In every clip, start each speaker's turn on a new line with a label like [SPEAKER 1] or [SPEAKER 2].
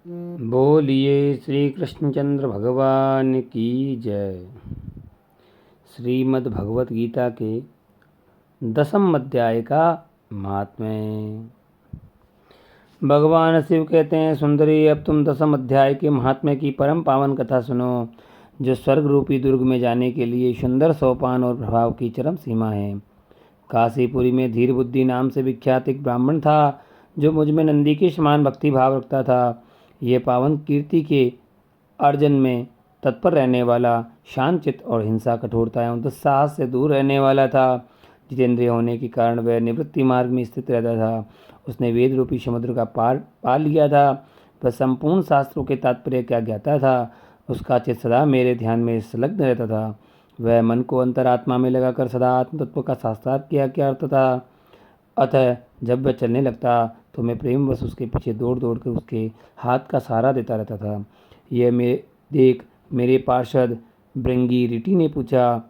[SPEAKER 1] बोलिए श्री कृष्णचंद्र भगवान की जय। श्रीमद् भगवत गीता के 10वें अध्याय का महात्म्य। भगवान शिव कहते हैं, सुंदरी अब तुम 10वें अध्याय के महात्म्य की परम पावन कथा सुनो, जो स्वर्ग रूपी दुर्ग में जाने के लिए सुंदर सोपान और प्रभाव की चरम सीमा है। काशीपुरी में धीर बुद्धि नाम से विख्यात एक ब्राह्मण था, जो मुझ में नंदी के समान भक्ति भाव रखता था। ये पावन कीर्ति के अर्जन में तत्पर रहने वाला, शांतचित्त और हिंसा, कठोरता एवं दुस्साहस से दूर रहने वाला था। जितेंद्रिय होने के कारण वह निवृत्ति मार्ग में स्थित रहता था। उसने वेद रूपी समुद्र का पार पा लिया था। वह संपूर्ण शास्त्रों के तात्पर्य क्या ज्ञाता था। उसका चित्त सदा मेरे ध्यान में संलग्न रहता था। वह मन को अंतरात्मा में लगाकर सदा आत्म तत्व का साक्षात किया करता था। अतः जब वह चलने लगता तो मैं प्रेमवश उसके पीछे दौड़ दौड़ कर उसके हाथ का सहारा देता रहता था। यह मेरे पार्षद भृंगी ऋषि ने पूछा,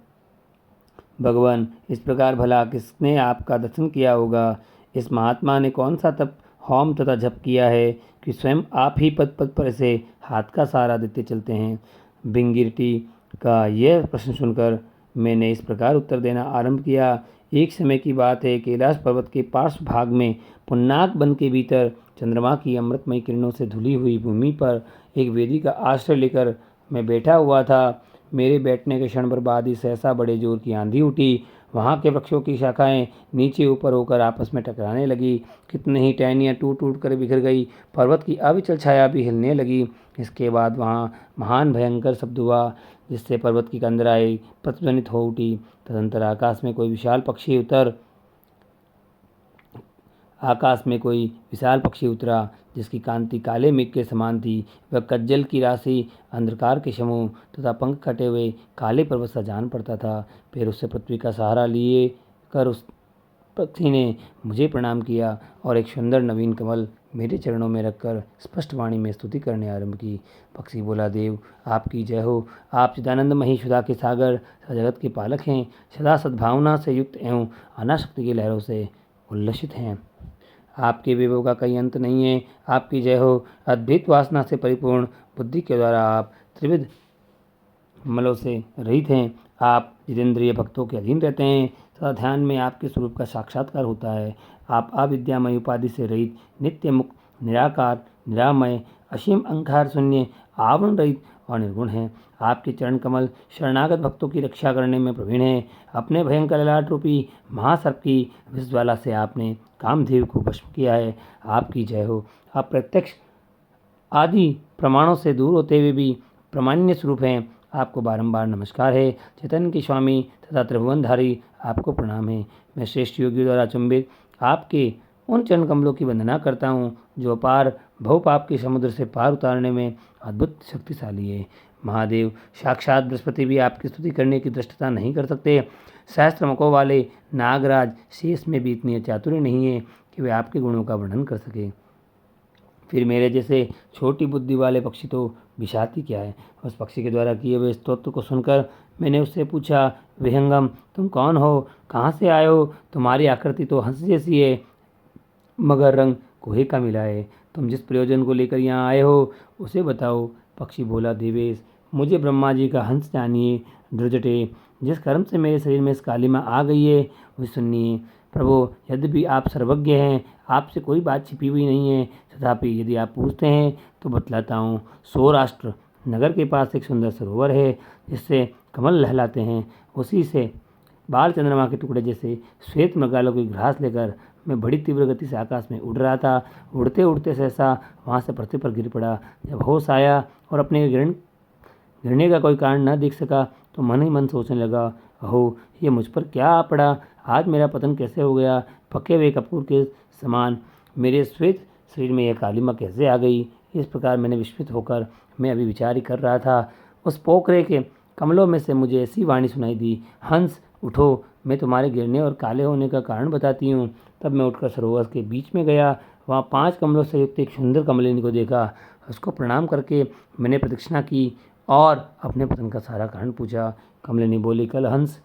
[SPEAKER 1] भगवान, इस प्रकार भला किसने आपका दर्शन किया होगा? इस महात्मा ने कौन सा तप, होम तथा जप किया है कि स्वयं आप ही पद पद पर इसे हाथ का सहारा देते चलते हैं? भृंगी ऋषि का यह प्रश्न सुनकर मैंने इस प्रकार उत्तर देना आरंभ किया। एक समय की बात है, कैलाश पर्वत के पार्श्व भाग में पुन्नाक वन के भीतर चंद्रमा की अमृतमयी किरणों से धुली हुई भूमि पर एक वेदी का आश्रय लेकर मैं बैठा हुआ था। मेरे बैठने के क्षण भर बाद ही सहसा बड़े जोर की आंधी उठी। वहाँ के वृक्षों की शाखाएं नीचे ऊपर होकर आपस में टकराने लगी। कितने ही टहनियाँ टूट टूट कर बिखर गई। पर्वत की अविचल छाया भी हिलने लगी। इसके बाद वहाँ महान भयंकर शब्द हुआ, जिससे पर्वत की कंदराएं प्रतिध्वनित हो उठी। तदंतर आकाश में कोई विशाल पक्षी उतरा, जिसकी कांति काले मेघ के समान थी। वह कज्जल की राशि, अंधकार के समूह तथा पंख कटे हुए काले पर्वत सा जान पड़ता था। फिर उससे पृथ्वी का सहारा लिए कर उस पक्षी ने मुझे प्रणाम किया और एक सुंदर नवीन कमल मेरे चरणों में रखकर स्पष्ट वाणी में स्तुति करने आरंभ की। पक्षी बोला, देव आपकी जय हो। आप चिदानंद सुधा के सागर तथा जगत के पालक हैं। सदा सद्भावना से युक्त एवं अनासक्ति की लहरों से उल्लसित हैं। आपके विभव का कहीं अंत नहीं है। आपकी जय हो। अद्भुत वासना से परिपूर्ण बुद्धि के द्वारा आप त्रिविध मलों से रहित हैं। आप जितेंद्रिय भक्तों के अधीन रहते हैं तथा ध्यान में आपके स्वरूप का साक्षात्कार होता है। आप अविद्यामय उपाधि से रहित, नित्य मुक्त, निराकार, निरामय, असीम अहंकार शून्य, आवरण रहित और निर्गुण हैं। आपके चरण कमल शरणागत भक्तों की रक्षा करने में प्रवीण हैं। अपने भयंकर ललाट रूपी महासर्प की विषज्वाला से आपने कामधेव को भस्म किया है। आपकी जय हो। आप प्रत्यक्ष आदि प्रमाणों से दूर होते हुए भी प्रामाण्य स्वरूप हैं। आपको बारंबार नमस्कार है। चैतन्य के स्वामी तथा त्रिभुवनधारी, आपको प्रणाम है। मैं श्रेष्ठ योगियों द्वारा चुंबित आपके उन चरण कमलों की वंदना करता हूँ, जो अपार भवपाप के समुद्र से पार उतारने में अद्भुत शक्तिशाली है। महादेव साक्षात बृहस्पति भी आपकी स्तुति करने की दृष्टता नहीं कर सकते। सहस्त्र मुखों वाले नागराज शेष में भी इतनी चातुर्य नहीं है कि वे आपके गुणों का वर्णन कर सके। फिर मेरे जैसे छोटी बुद्धि वाले पक्षी तो विषाती क्या है। उस पक्षी के द्वारा किए हुए स्तोत्र को सुनकर मैंने उससे पूछा, विहंगम, तुम कौन हो? कहाँ से आए हो? तुम्हारी आकृति तो हंस जैसी है, मगर रंग कोहे का मिला है। तुम जिस प्रयोजन को लेकर यहाँ आए हो उसे बताओ। पक्षी बोला, देवेश, मुझे ब्रह्मा जी का हंस जानिए। ध्रुजटे, जिस कर्म से मेरे शरीर में इस कालिमा आ गई है उसे सुनिए। प्रभु, यद्यपि आप सर्वज्ञ हैं, आपसे कोई बात छिपी हुई नहीं है, तथापि यदि आप पूछते हैं तो बतलाता हूँ। सौराष्ट्र नगर के पास एक सुंदर सरोवर है, जिससे कमल लहलाते हैं। उसी से बाल चंद्रमा के टुकड़े जैसे श्वेत मृगालों की घास लेकर मैं बड़ी तीव्र गति से आकाश में उड़ रहा था। उड़ते उड़ते सहसा वहाँ से पृथ्वी पर गिर पड़ा। जब होश आया और अपने गिरने का कोई कारण न देख सका तो मन ही मन सोचने लगा, अहो, ये मुझ पर क्या आ पड़ा? आज मेरा पतन कैसे हो गया? पके हुए कपूर के समान मेरे श्वेत शरीर में यह कालिमा कैसे आ गई? इस प्रकार मैंने विस्मित होकर मैं अभी विचार ही कर रहा था, उस पोखरे के कमलों में से मुझे ऐसी वाणी सुनाई दी, हंस उठो, मैं तुम्हारे गिरने और काले होने का कारण बताती हूँ। तब मैं उठकर सरोवर के बीच में गया। वहाँ 5 कमलों से युक्त एक सुंदर कमलिनी को देखा। उसको प्रणाम करके मैंने प्रदक्षिणा की और अपने पतन का सारा कारण पूछा। कमलिनी बोली, कल हंस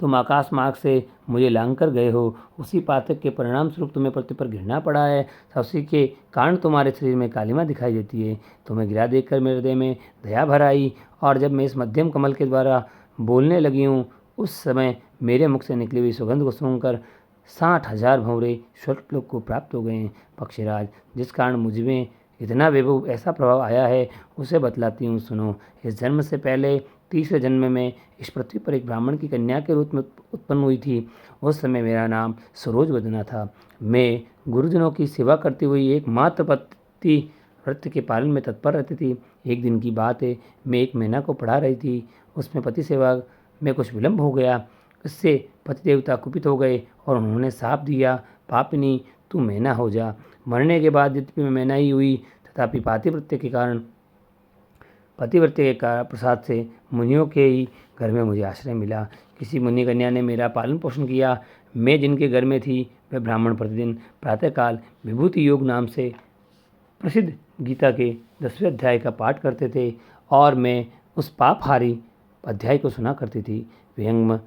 [SPEAKER 1] तुम आकाश मार्ग से मुझे लांग कर गए हो, उसी पातक के परिणाम स्वरूप तुम्हें पृथ्वी पर घृणा पड़ा है, उसी के कारण तुम्हारे शरीर में कालिमा दिखाई देती है। तुम्हें गिरा देखकर मेरे हृदय में दया भर आई, और जब मैं इस मध्यम कमल के द्वारा बोलने लगी हूँ, उस समय मेरे मुख से निकली हुई सुगंध को सुनकर 60,000 भंवरे स्वर्गलोक को प्राप्त हो गए हैं। पक्षीराज, जिस कारण मुझ में इतना वैभव ऐसा प्रभाव आया है, उसे बतलाती हूँ, सुनो। इस जन्म से पहले तीसरे जन्म में इस पृथ्वी पर एक ब्राह्मण की कन्या के रूप में उत्पन्न हुई थी। उस समय मेरा नाम सरोज वदना था। मैं गुरुजनों की सेवा करती हुई एकमात्र पति व्रत के पालन में तत्पर रहती थी। एक दिन की बात है, मैं एक मैना को पढ़ा रही थी। उसमें पति सेवा में कुछ विलम्ब हो गया। इससे पति देवता कुपित हो गए और उन्होंने शाप दिया, पापिनी तू मैना हो जा। मरने के बाद यद्यपि मैं मैना ही हुई, तथापि पतिव्रत्य के प्रसाद से मुनियों के ही घर में मुझे आश्रय मिला। किसी मुनि कन्या ने मेरा पालन पोषण किया। मैं जिनके घर में थी, वे ब्राह्मण प्रतिदिन प्रातःकाल विभूति योग नाम से प्रसिद्ध गीता के 10वें अध्याय का पाठ करते थे, और मैं उस पापहारी अध्याय को सुना करती थी। विहंगम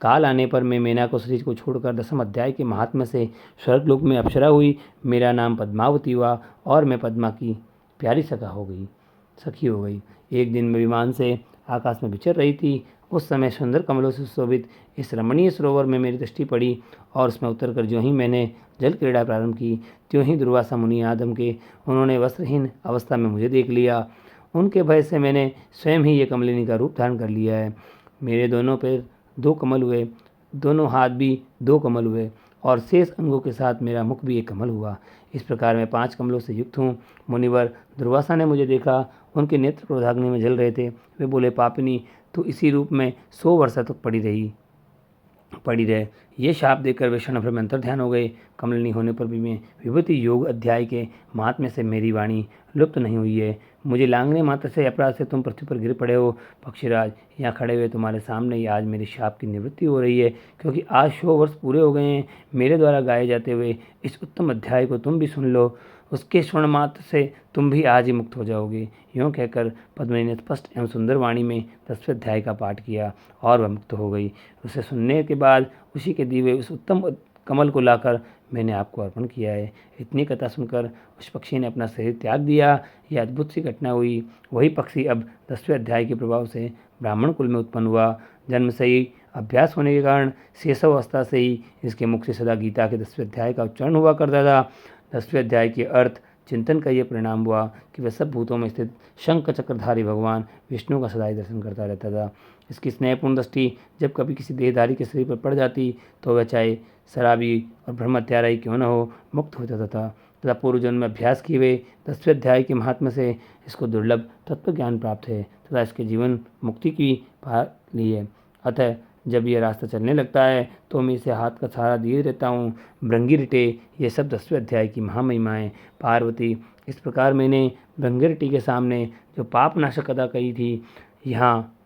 [SPEAKER 1] काल आने पर मैं मैना को शरीर को छोड़कर 10वें अध्याय के महात्म्य से स्वर्गलोक में अप्सरा हुई। मेरा नाम पद्मावती हुआ, और मैं पद्मा की प्यारी सखी हो गई। एक दिन मैं विमान से आकाश में विचर रही थी। उस समय सुंदर कमलों से सुशोभित इस रमणीय सरोवर में मेरी दृष्टि पड़ी, और उसमें उतरकर ज्यों ही मैंने जल क्रीड़ा प्रारंभ की, त्यों ही दुर्वासा मुनि आदम के उन्होंने वस्त्रहीन अवस्था में मुझे देख लिया। उनके भय से मैंने स्वयं ही ये कमलिनी का रूप धारण कर लिया है। मेरे दोनों पैर 2 कमल हुए, दोनों हाथ भी 2 कमल हुए, और शेष अंगों के साथ मेरा मुख भी एक कमल हुआ। इस प्रकार मैं 5 कमलों से युक्त हूँ। मुनिवर दुर्वासा ने मुझे देखा। उनके नेत्र क्रोधाग्नि में जल रहे थे। वे बोले, पापिनी तो इसी रूप में 100 वर्ष तक पड़ी रहे। ये शाप देकर वे क्षण भर में अंतर्ध्यान हो गए। कमलिनी होने पर भी मैं विभूति योग अध्याय के महात्म्य से मेरी वाणी लुप्त नहीं हुई है। मुझे लांघने मात्र से अपराध से तुम पृथ्वी पर गिर पड़े हो। पक्षीराज, यहाँ खड़े हुए तुम्हारे सामने ही आज मेरे शाप की निवृत्ति हो रही है, क्योंकि आज 100 वर्ष पूरे हो गए हैं। मेरे द्वारा गाए जाते हुए इस उत्तम अध्याय को तुम भी सुन लो, उसके श्रवण मात्र से तुम भी आज ही मुक्त हो जाओगे। यूँ कहकर पद्मिनी ने स्पष्ट एवं सुंदर वाणी में 10वें अध्याय का पाठ किया, और वह मुक्त हो गई। उसे सुनने के बाद उसी के दिए उस उत्तम कमल को लाकर मैंने आपको अर्पण किया है। इतनी कथा सुनकर उस पक्षी ने अपना शरीर त्याग दिया। यह अद्भुत सी घटना हुई। वही पक्षी अब 10वें अध्याय के प्रभाव से ब्राह्मण कुल में उत्पन्न हुआ। जन्म से ही अभ्यास होने के कारण शैशव अवस्था से ही इसके मुख से सदा गीता के 10वें अध्याय का उच्चारण हुआ करता था। 10वें अध्याय के अर्थ चिंतन का यह परिणाम हुआ कि वह सब भूतों में स्थित शंख चक्रधारी भगवान विष्णु का सदा ही दर्शन करता रहता था। इसकी स्नेहपूर्ण दृष्टि जब कभी किसी देहधारी के शरीर पर पड़ जाती, तो वह चाहे शराबी और ब्रह्मत्यारा ही क्यों न हो, मुक्त हो जाता था। तथा पूर्व जन्म में अभ्यास किए हुए 10वें अध्याय के महात्म्य से इसको दुर्लभ तत्व ज्ञान प्राप्त है तथा इसके जीवन मुक्ति की पा ली है। अतः जब यह रास्ता चलने लगता है तो मैं इसे हाथ का सहारा दिए रहता हूँ। भृंगिरटे, ये सब 10वें अध्याय की महामहिमाएं। पार्वती, इस प्रकार मैंने भृंगिरटी के सामने जो पाप नाशक कथा कही थी, यहाँ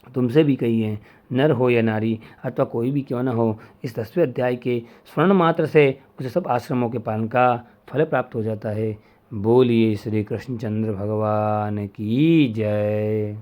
[SPEAKER 1] तुमसे भी कही है। नर हो या नारी अथवा कोई भी क्यों न हो, इस 10वें अध्याय के स्मरण मात्र से उसे सब आश्रमों के पालन का फल प्राप्त हो जाता है। बोलिए श्री कृष्णचंद्र भगवान की जय।